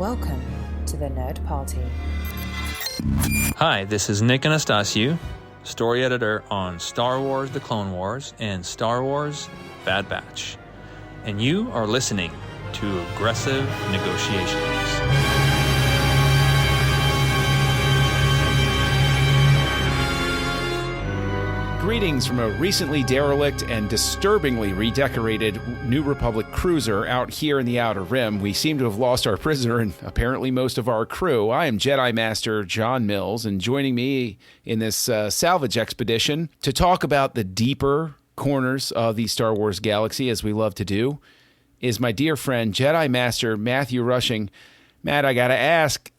Welcome to the Nerd Party. Hi, this is Nick Anastasiou, story editor on Star Wars The Clone Wars and Star Wars Bad Batch. And you are listening to Aggressive Negotiations. Greetings from a recently derelict and disturbingly redecorated New Republic cruiser out here in the Outer Rim. We seem to have lost our prisoner and apparently most of our crew. I am Jedi Master John Mills, and joining me in this salvage expedition to talk about the deeper corners of the Star Wars galaxy, as we love to do, is my dear friend Jedi Master Matthew Rushing. Matt, I gotta ask,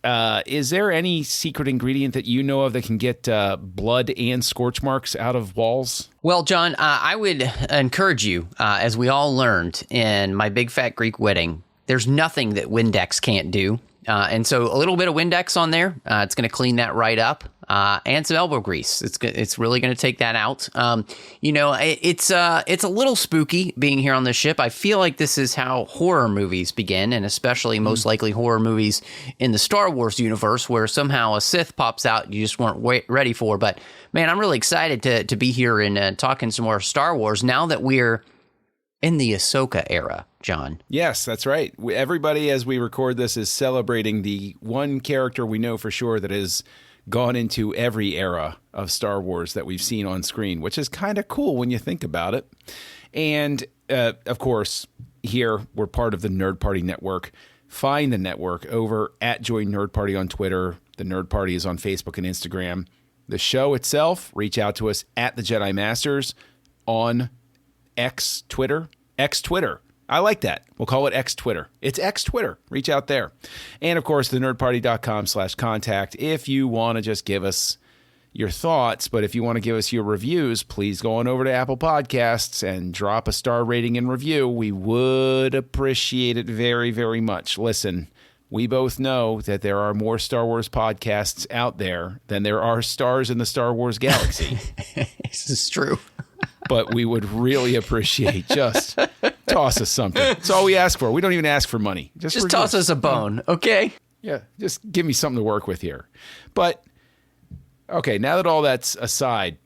is there any secret ingredient that you know of that can get blood and scorch marks out of walls? Well, John, I would encourage you, as we all learned in my Big Fat Greek Wedding, there's nothing that Windex can't do. And so a little bit of Windex on there, it's going to clean that right up. And some elbow grease. It's really going to take that out. It's a little spooky being here on the ship. I feel like this is how horror movies begin, and especially most likely horror movies in the Star Wars universe, where somehow a Sith pops out you just weren't ready for. But man, I'm really excited to be here and talking some more Star Wars now that we're in the Ahsoka era, John. Yes, that's right. Everybody, as we record this, is celebrating the one character we know for sure that is gone into every era of Star Wars that we've seen on screen, which is kind of cool when you think about it. And, of course, here we're part of the Nerd Party Network. Find the network over at Join Nerd Party on Twitter. The Nerd Party is on Facebook and Instagram. The show itself, reach out to us at the Jedi Masters on X Twitter. I like that. We'll call it X Twitter. It's X Twitter. Reach out there. And, of course, thenerdparty.com/contact if you want to just give us your thoughts. But if you want to give us your reviews, please go on over to Apple Podcasts and drop a star rating and review. We would appreciate it very, very much. Listen, we both know that there are more Star Wars podcasts out there than there are stars in the Star Wars galaxy. This is true. But we would really appreciate just toss us something. That's all we ask for. We don't even ask for money. Just toss us a bone, okay? Yeah, just give me something to work with here. But, okay, now that all that's aside,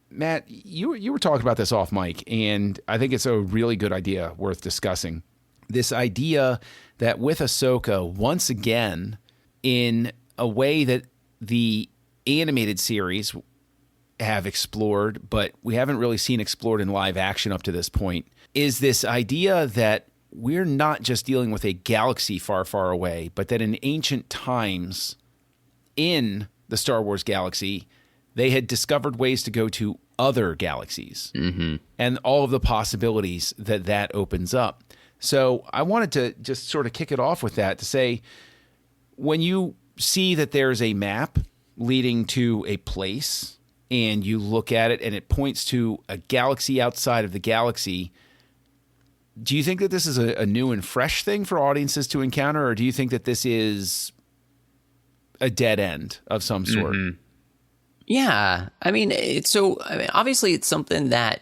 Matt, you were talking about this off mic, and I think it's a really good idea worth discussing. This idea that with Ahsoka, once again, in a way that the animated series have explored, but we haven't really seen explored in live action up to this point, is this idea that we're not just dealing with a galaxy far, far away, but that in ancient times in the Star Wars galaxy, they had discovered ways to go to other galaxies and all of the possibilities that opens up. So I wanted to just sort of kick it off with that to say, when you see that there's a map leading to a place and you look at it and it points to a galaxy outside of the galaxy, do you think that this is a new and fresh thing for audiences to encounter, or do you think that this is a dead end of some sort? Yeah. Obviously it's something that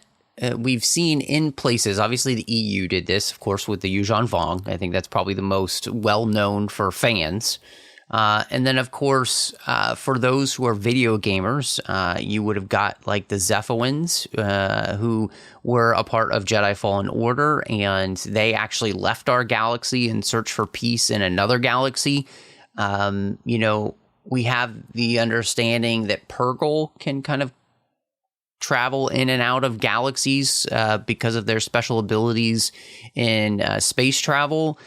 we've seen in places. Obviously the EU did this, of course, with the Yuuzhan Vong. I think that's probably the most well-known for fans. And then, of course, for those who are video gamers, you would have got like the Zephawins, who were a part of Jedi Fallen Order, and they actually left our galaxy and searched for peace in another galaxy. We have the understanding that Purrgil can kind of travel in and out of galaxies because of their special abilities in space travel.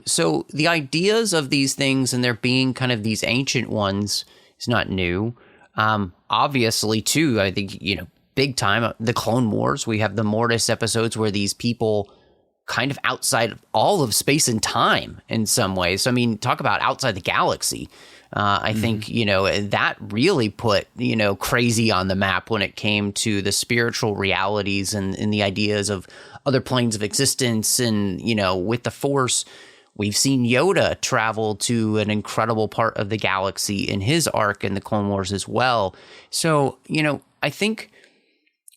So the ideas of these things and there being kind of these ancient ones is not new. Obviously, too, I think, big time, the Clone Wars, we have the Mortis episodes where these people kind of outside of all of space and time in some ways. So, I mean, talk about outside the galaxy. I think, that really put, crazy on the map when it came to the spiritual realities and the ideas of other planes of existence. And, with the Force, we've seen Yoda travel to an incredible part of the galaxy in his arc in the Clone Wars as well. So, I think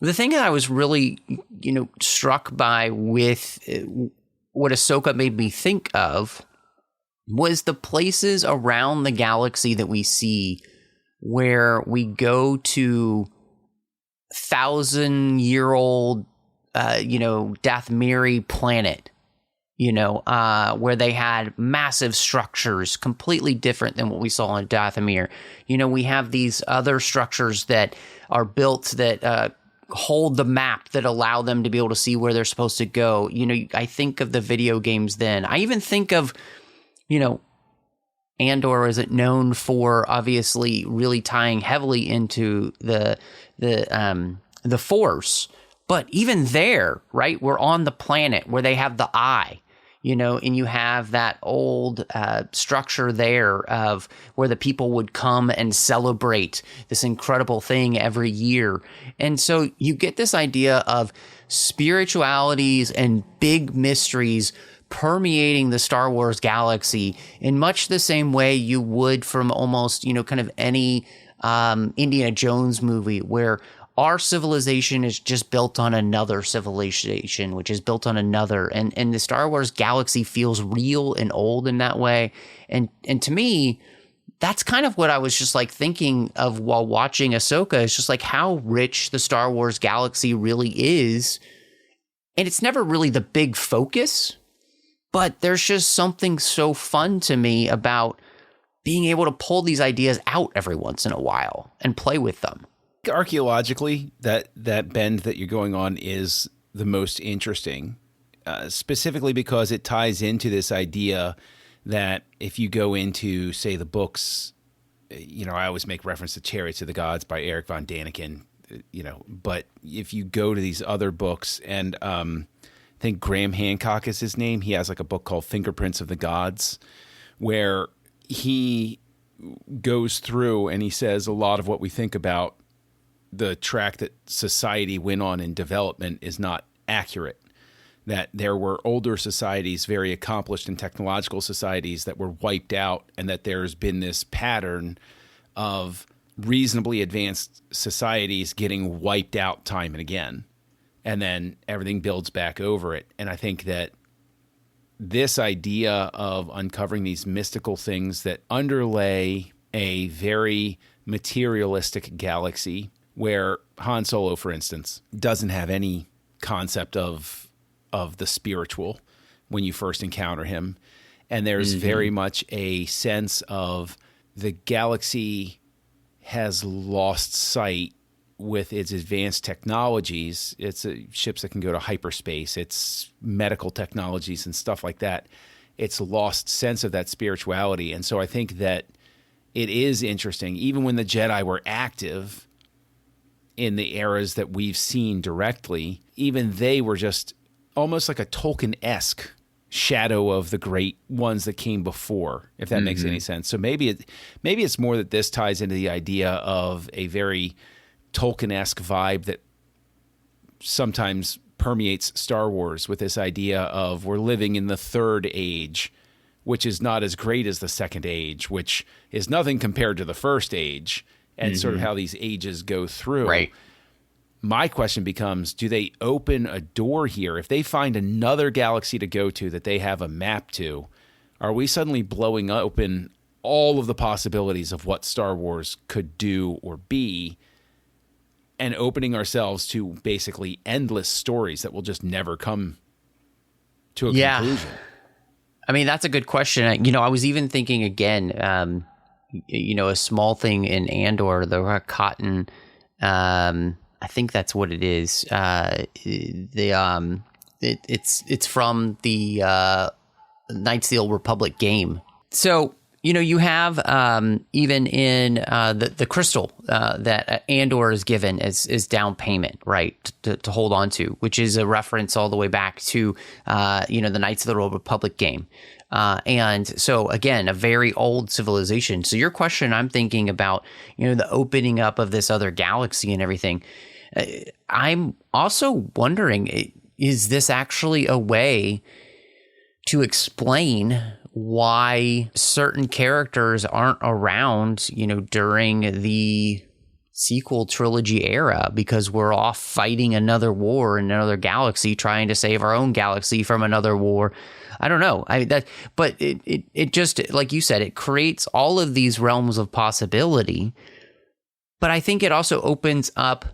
the thing that I was really, struck by with what Ahsoka made me think of was the places around the galaxy that we see where we go to 1,000-year-old, Dathmiri planet, where they had massive structures completely different than what we saw on Dathomir. We have these other structures that are built that hold the map that allow them to be able to see where they're supposed to go. I think of the video games then. I even think of, Andor isn't known for obviously really tying heavily into the Force, but even there, right? We're on the planet where they have the eye, and you have that old structure there of where the people would come and celebrate this incredible thing every year. And so you get this idea of spiritualities and big mysteries permeating the Star Wars galaxy in much the same way you would from almost, kind of any Indiana Jones movie, where our civilization is just built on another civilization, which is built on another. And the Star Wars galaxy feels real and old in that way. And to me, that's kind of what I was just like thinking of while watching Ahsoka. It's just like how rich the Star Wars galaxy really is. And it's never really the big focus, but there's just something so fun to me about being able to pull these ideas out every once in a while and play with them. Archaeologically, that bend that you're going on is the most interesting, specifically because it ties into this idea that if you go into, say, the books, I always make reference to Chariots of the Gods by Eric von Daniken, but if you go to these other books, and I think Graham Hancock is his name, he has like a book called Fingerprints of the Gods, where he goes through and he says a lot of what we think about the track that society went on in development is not accurate, that there were older societies, very accomplished and technological societies that were wiped out, and that there's been this pattern of reasonably advanced societies getting wiped out time and again, and then everything builds back over it. And I think that this idea of uncovering these mystical things that underlay a very materialistic galaxy, where Han Solo, for instance, doesn't have any concept of the spiritual when you first encounter him. And there's very much a sense of the galaxy has lost sight with its advanced technologies. It's ships that can go to hyperspace. It's medical technologies and stuff like that. It's lost sense of that spirituality. And so I think that it is interesting, even when the Jedi were active in the eras that we've seen directly, even they were just almost like a Tolkien-esque shadow of the great ones that came before, if that makes any sense. So maybe it's more that this ties into the idea of a very Tolkien-esque vibe that sometimes permeates Star Wars, with this idea of we're living in the third age, which is not as great as the second age, which is nothing compared to the first age, and sort of how these ages go through. Right. My question becomes, do they open a door here? If they find another galaxy to go to that they have a map to, are we suddenly blowing open all of the possibilities of what Star Wars could do or be, and opening ourselves to basically endless stories that will just never come to a conclusion? I mean, that's a good question. I was even thinking again, a small thing in Andor, the cotton, I think that's what it is. It's from the Knights of the Old Republic game. So, you have even in the crystal that Andor is given as down payment, right, to hold on to, which is a reference all the way back to, the Knights of the Old Republic game. And so, again, a very old civilization. So your question, I'm thinking about, the opening up of this other galaxy and everything. I'm also wondering, is this actually a way to explain why certain characters aren't around, during the sequel trilogy era because we're off fighting another war in another galaxy, trying to save our own galaxy from another war. I don't know. But it just, like you said, it creates all of these realms of possibility. But I think it also opens up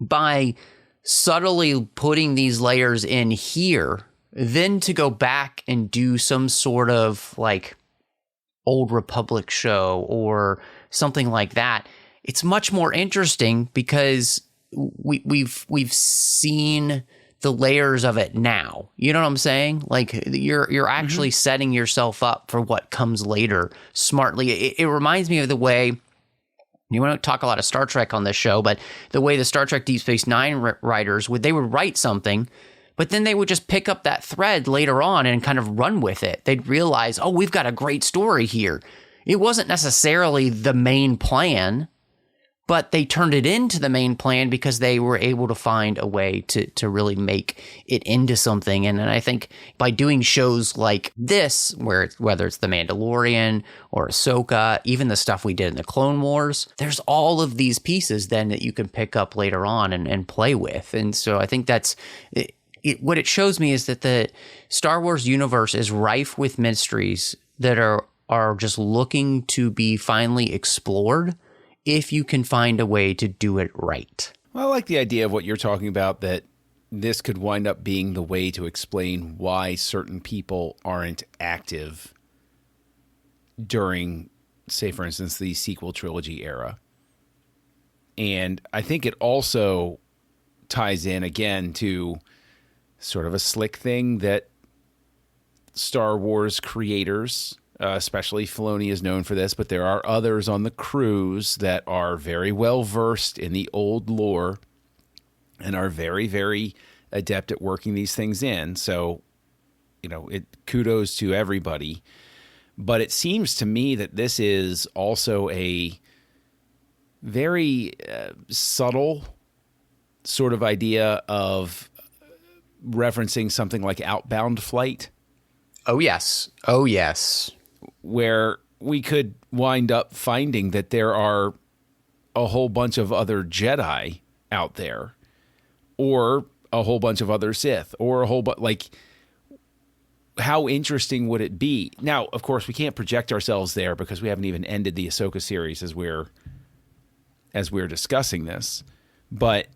by subtly putting these layers in here, then to go back and do some sort of like Old Republic show or something like that. It's much more interesting because we've seen the layers of it now. You know what I'm saying? Like you're actually setting yourself up for what comes later smartly. It reminds me of the way, you want to talk a lot of Star Trek on this show, but the way the Star Trek Deep Space Nine writers would write something, but then they would just pick up that thread later on and kind of run with it. They'd realize, oh, we've got a great story here. It wasn't necessarily the main plan, but they turned it into the main plan because they were able to find a way to really make it into something. And I think by doing shows like this, whether it's The Mandalorian or Ahsoka, even the stuff we did in the Clone Wars, there's all of these pieces then that you can pick up later on and play with. And so I think that's what it shows me is that the Star Wars universe is rife with mysteries that are just looking to be finally explored if you can find a way to do it right. Well, I like the idea of what you're talking about, that this could wind up being the way to explain why certain people aren't active during, say, for instance, the sequel trilogy era. And I think it also ties in, again, to sort of a slick thing that Star Wars creators, especially Filoni, is known for this, but there are others on the crews that are very well versed in the old lore and are very, very adept at working these things in. So, kudos to everybody. But it seems to me that this is also a very subtle sort of idea of referencing something like Outbound Flight. Oh, yes. Oh, yes. Where we could wind up finding that there are a whole bunch of other Jedi out there, or a whole bunch of other Sith, or a whole how interesting would it be? Now, of course, we can't project ourselves there because we haven't even ended the Ahsoka series as we're discussing this. But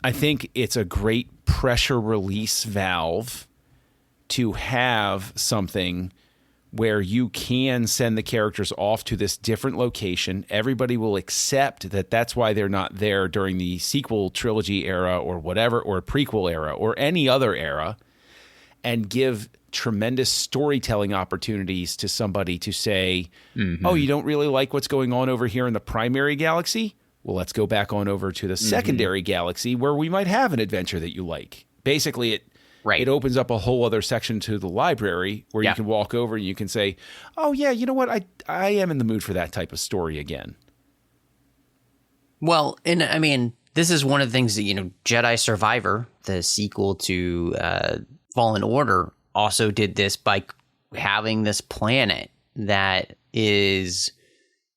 I think it's a great pressure release valve to have something where you can send the characters off to this different location. Everybody will accept that that's why they're not there during the sequel trilogy era or whatever, or prequel era or any other era, and give tremendous storytelling opportunities to somebody to say, oh, you don't really like what's going on over here in the primary galaxy? Well, let's go back on over to the secondary galaxy where we might have an adventure that you like. Basically, it opens up a whole other section to the library where you can walk over and you can say, oh, yeah, you know what? I am in the mood for that type of story again. Well, and I mean, this is one of the things that, Jedi Survivor, the sequel to Fallen Order, also did this by having this planet that is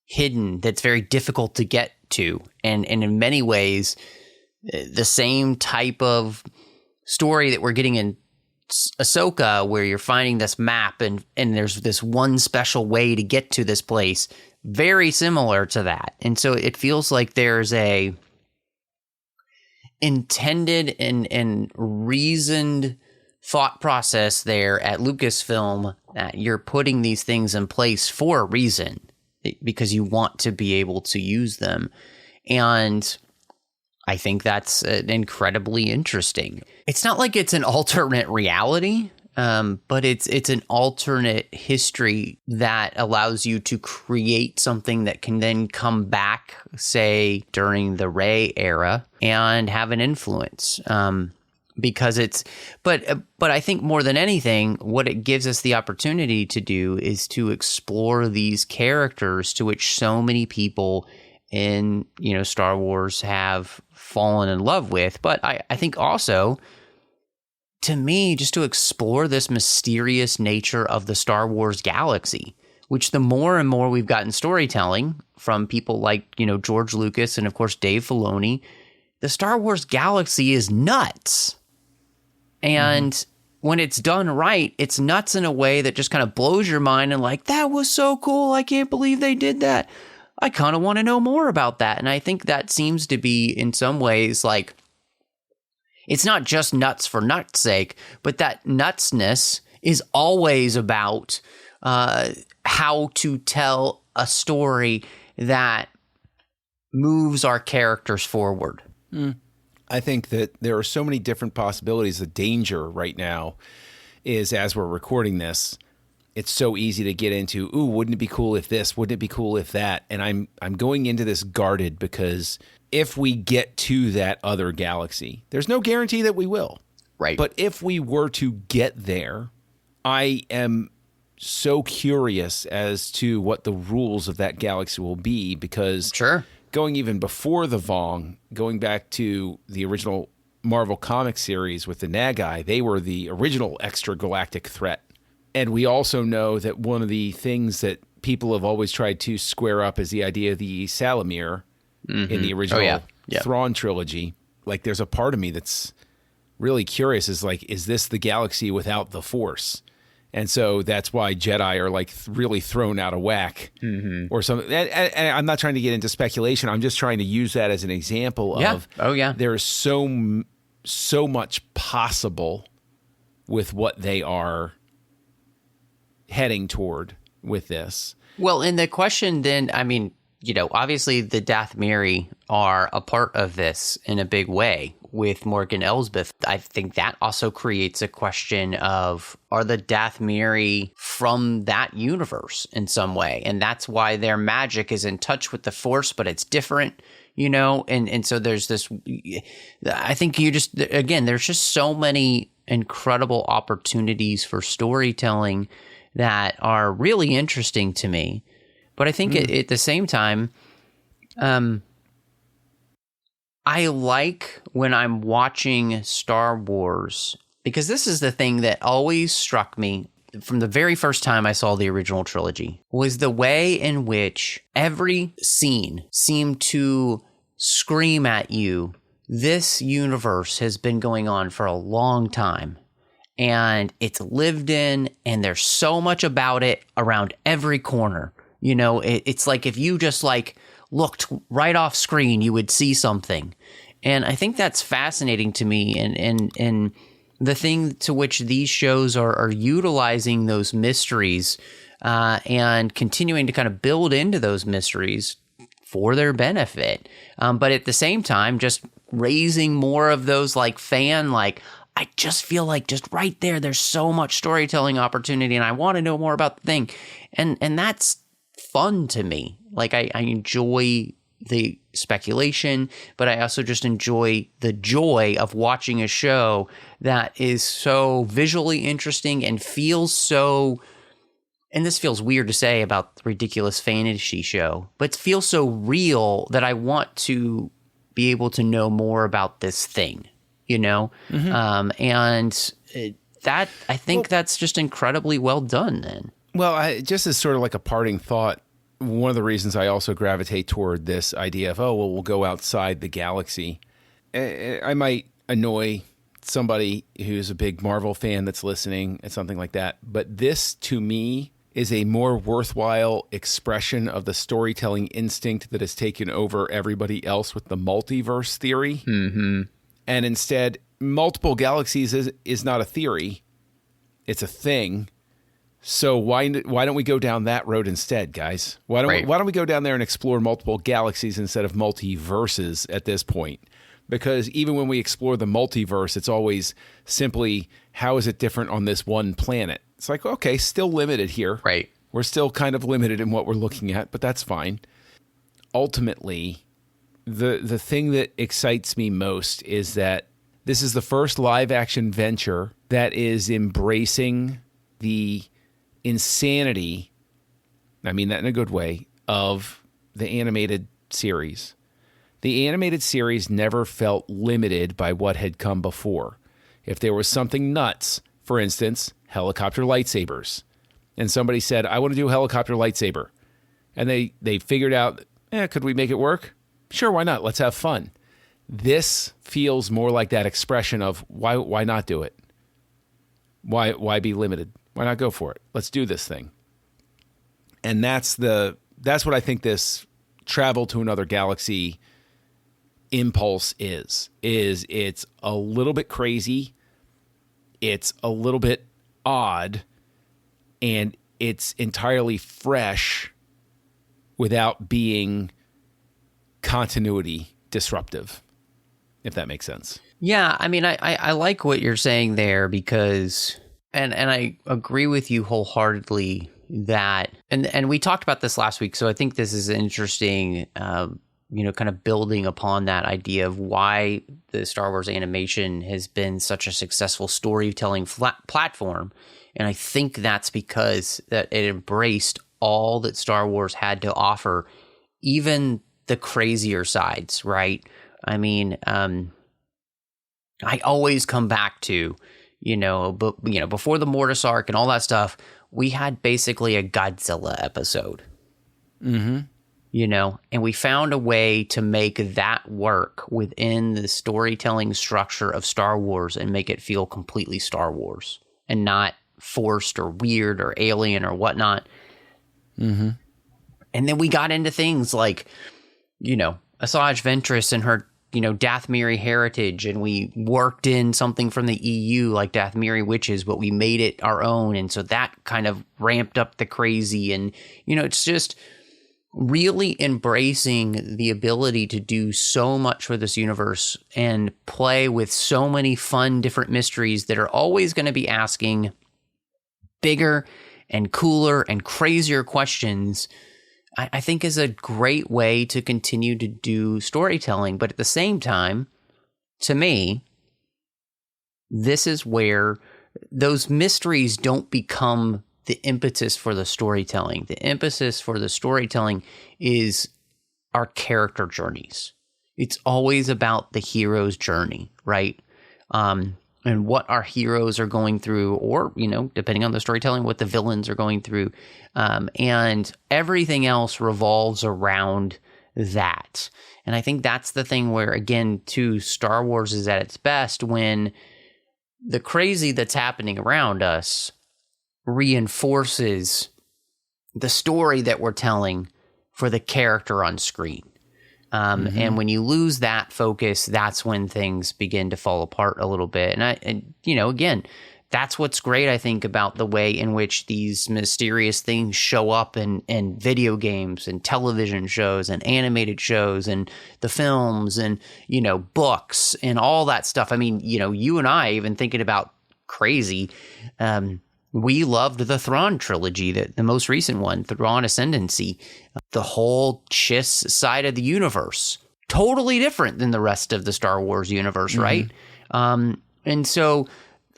hidden, that's very difficult to get to. And in many ways, the same type of story that we're getting in Ahsoka, where you're finding this map and there's this one special way to get to this place, very similar to that. And so it feels like there's a intended and reasoned thought process there at Lucasfilm that you're putting these things in place for a reason, because you want to be able to use them. And I think that's incredibly interesting. It's not like it's an alternate reality, but it's an alternate history that allows you to create something that can then come back, say, during the Rey era and have an influence. Because but I think more than anything, what it gives us the opportunity to do is to explore these characters to which so many people in, Star Wars have fallen in love with. But I think also, to me, just to explore this mysterious nature of the Star Wars galaxy. which the more and more we've gotten storytelling from people like, George Lucas and, of course, Dave Filoni, the Star Wars galaxy is nuts. And when it's done right, it's nuts in a way that just kind of blows your mind and like, that was so cool. I can't believe they did that. I kind of want to know more about that. And I think that seems to be in some ways like, it's not just nuts for nuts' sake, but that nutsness is always about how to tell a story that moves our characters forward. I think that there are so many different possibilities. The danger right now is, as we're recording this, it's so easy to get into, ooh, wouldn't it be cool if this? Wouldn't it be cool if that? And I'm going into this guarded because if we get to that other galaxy, there's no guarantee that we will. Right. But if we were to get there, I am so curious as to what the rules of that galaxy will be, because going even before the Vong, going back to the original Marvel comic series with the Nagai, they were the original extragalactic threat. And we also know that one of the things that people have always tried to square up is the idea of the Salamir in the original Thrawn trilogy. Like, there's a part of me that's really curious, is like, is this the galaxy without the Force? And so that's why Jedi are like really thrown out of whack or something. And I'm not trying to get into speculation. I'm just trying to use that as an example of there's so much possible with what they are heading toward with this. Well, and the question then, I mean, obviously the Dathmiri are a part of this in a big way with Morgan Elsbeth. I think that also creates a question of, are the Dathmiri from that universe in some way? And that's why their magic is in touch with the Force, but it's different, and so there's this, I think there's just so many incredible opportunities for storytelling that are really interesting to me. But I think at the same time, I like when I'm watching Star Wars, because this is the thing that always struck me from the very first time I saw the original trilogy, was the way in which every scene seemed to scream at you, this universe has been going on for a long time. And it's lived in, and there's so much about it around every corner. It's like if you just looked right off screen, you would see something. And I think that's fascinating to me. And the thing to which these shows are utilizing those mysteries and continuing to kind of build into those mysteries for their benefit. But at the same time, just raising more of those I just feel like just right there's so much storytelling opportunity, and I want to know more about the thing. And that's fun to me. Like, I enjoy the speculation, but I also just enjoy the joy of watching a show that is so visually interesting and feels so, and this feels weird to say about the ridiculous fantasy show, but it feels so real that I want to be able to know more about this thing. And that, I think that's just incredibly well done then. Well, just as sort of like a parting thought, one of the reasons I also gravitate toward this idea of, we'll go outside the galaxy. I might annoy somebody who's a big Marvel fan that's listening and something like that. But this, to me, is a more worthwhile expression of the storytelling instinct that has taken over everybody else with the multiverse theory. Mm-hmm. And instead, multiple galaxies is not a theory. It's a thing. So why don't we go down that road instead, guys? Why don't we go down there and explore multiple galaxies instead of multiverses at this point? Because even when we explore the multiverse, it's always simply, how is it different on this one planet? It's like, okay, still limited here. Right. We're still kind of limited in what we're looking at, but that's fine. Ultimately, the thing that excites me most is that this is the first live action venture that is embracing the insanity, I mean that in a good way, of the animated series. The animated series never felt limited by what had come before. If there was something nuts, for instance, helicopter lightsabers, and somebody said, I want to do a helicopter lightsaber. And they figured out, could we make it work? Sure, why not? Let's have fun. This feels more like that expression of why not do it? Why be limited? Why not go for it? Let's do this thing. And that's what I think this travel to another galaxy impulse is it's a little bit crazy, it's a little bit odd, and it's entirely fresh without being continuity disruptive, if that makes sense. Yeah, I mean, I like what you're saying there because, and I agree with you wholeheartedly that, and we talked about this last week, so I think this is interesting, kind of building upon that idea of why the Star Wars animation has been such a successful storytelling platform. And I think that's because that it embraced all that Star Wars had to offer, even the crazier sides, right? I mean, I always come back to, before the Mortis arc and all that stuff, we had basically a Godzilla episode. Mm-hmm. And we found a way to make that work within the storytelling structure of Star Wars and make it feel completely Star Wars and not forced or weird or alien or whatnot. Mm-hmm. And then we got into things like, Asajj Ventress and her, Dathmiri heritage, and we worked in something from the EU like Dathmiri witches, but we made it our own. And so that kind of ramped up the crazy. And, it's just really embracing the ability to do so much for this universe and play with so many fun different mysteries that are always going to be asking bigger and cooler and crazier questions, I think is a great way to continue to do storytelling. But at the same time, to me, this is where those mysteries don't become the impetus for the storytelling. The impetus for the storytelling is our character journeys. It's always about the hero's journey, right? And what our heroes are going through, or, depending on the storytelling, what the villains are going through. And everything else revolves around that. And I think that's the thing where, again, too, Star Wars is at its best when the crazy that's happening around us reinforces the story that we're telling for the character on screen. And when you lose that focus, that's when things begin to fall apart a little bit. And again, that's what's great, I think, about the way in which these mysterious things show up in video games and television shows and animated shows and the films and, books and all that stuff. I mean, you and I, even thinking about crazy, we loved the Thrawn trilogy, the most recent one, Thrawn Ascendancy, the whole Chiss side of the universe. Totally different than the rest of the Star Wars universe, right? And so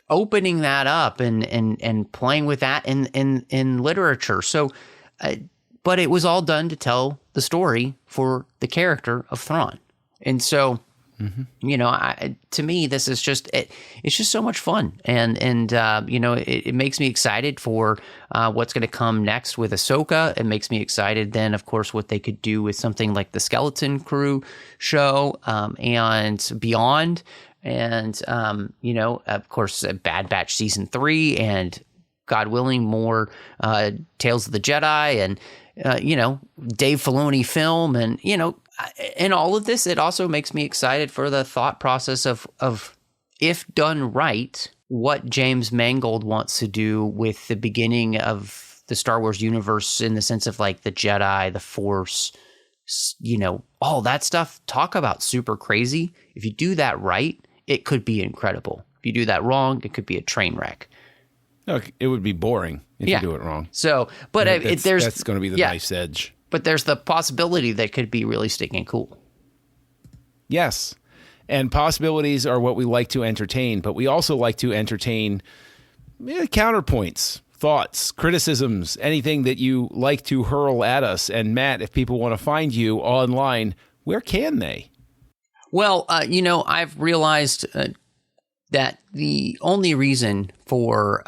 opening that up and playing with that in literature. So, but it was all done to tell the story for the character of Thrawn. And so, to me, this is just it's just so much fun, and it makes me excited for what's going to come next with Ahsoka. It makes me excited then, of course, what they could do with something like the Skeleton Crew show and beyond, and of course, Bad Batch season 3, and God willing, more Tales of the Jedi, and Dave Filoni film, and in all of this, it also makes me excited for the thought process of if done right, what James Mangold wants to do with the beginning of the Star Wars universe in the sense of like the Jedi, the Force, all that stuff. Talk about super crazy. If you do that right, it could be incredible. If you do that wrong, it could be a train wreck. No, it would be boring if you do it wrong. So, but that's going to be the knife's edge. But there's the possibility that could be really stinking cool. Yes. And possibilities are what we like to entertain, but we also like to entertain counterpoints, thoughts, criticisms, anything that you like to hurl at us. And Matt, if people want to find you online, where can they? Well, I've realized that the only reason for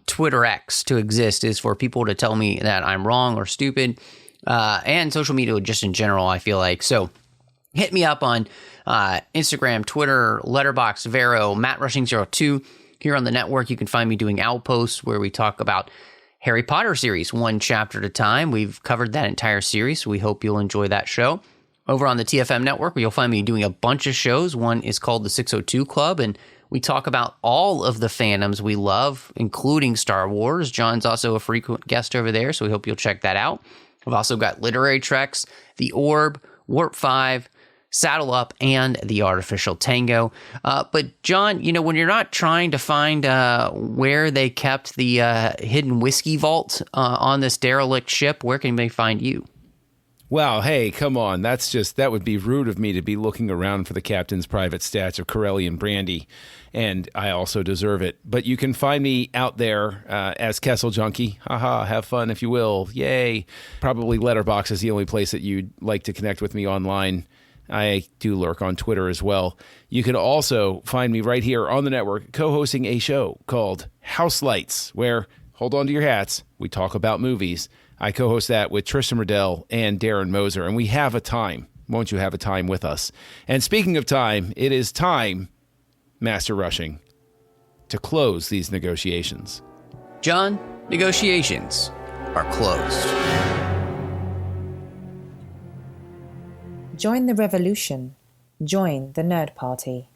Twitter X to exist is for people to tell me that I'm wrong or stupid, and social media just in general, I feel like. So hit me up on Instagram, Twitter, Letterboxd, Vero, MattRushing02. Here on the network, you can find me doing Outposts, where we talk about Harry Potter series, one chapter at a time. We've covered that entire series, so we hope you'll enjoy that show. Over on the TFM network, where you'll find me doing a bunch of shows. One is called the 602 Club, and we talk about all of the fandoms we love, including Star Wars. John's also a frequent guest over there, so we hope you'll check that out. We've also got Literary Treks, The Orb, Warp 5, Saddle Up, and The Artificial Tango. But John, when you're not trying to find where they kept the hidden whiskey vault on this derelict ship, where can they find you? Wow, hey, come on. That would be rude of me to be looking around for the captain's private stats of Corellian brandy, and I also deserve it. But you can find me out there as Kessel Junkie. Haha, have fun if you will. Yay. Probably Letterboxd is the only place that you'd like to connect with me online. I do lurk on Twitter as well. You can also find me right here on the network co-hosting a show called House Lights, where, hold on to your hats, we talk about movies. I co-host that with Tristan Riddell and Darren Moser, and we have a time. Won't you have a time with us? And speaking of time, it is time, Master Rushing, to close these negotiations. John, negotiations are closed. Join the revolution. Join the Nerd Party.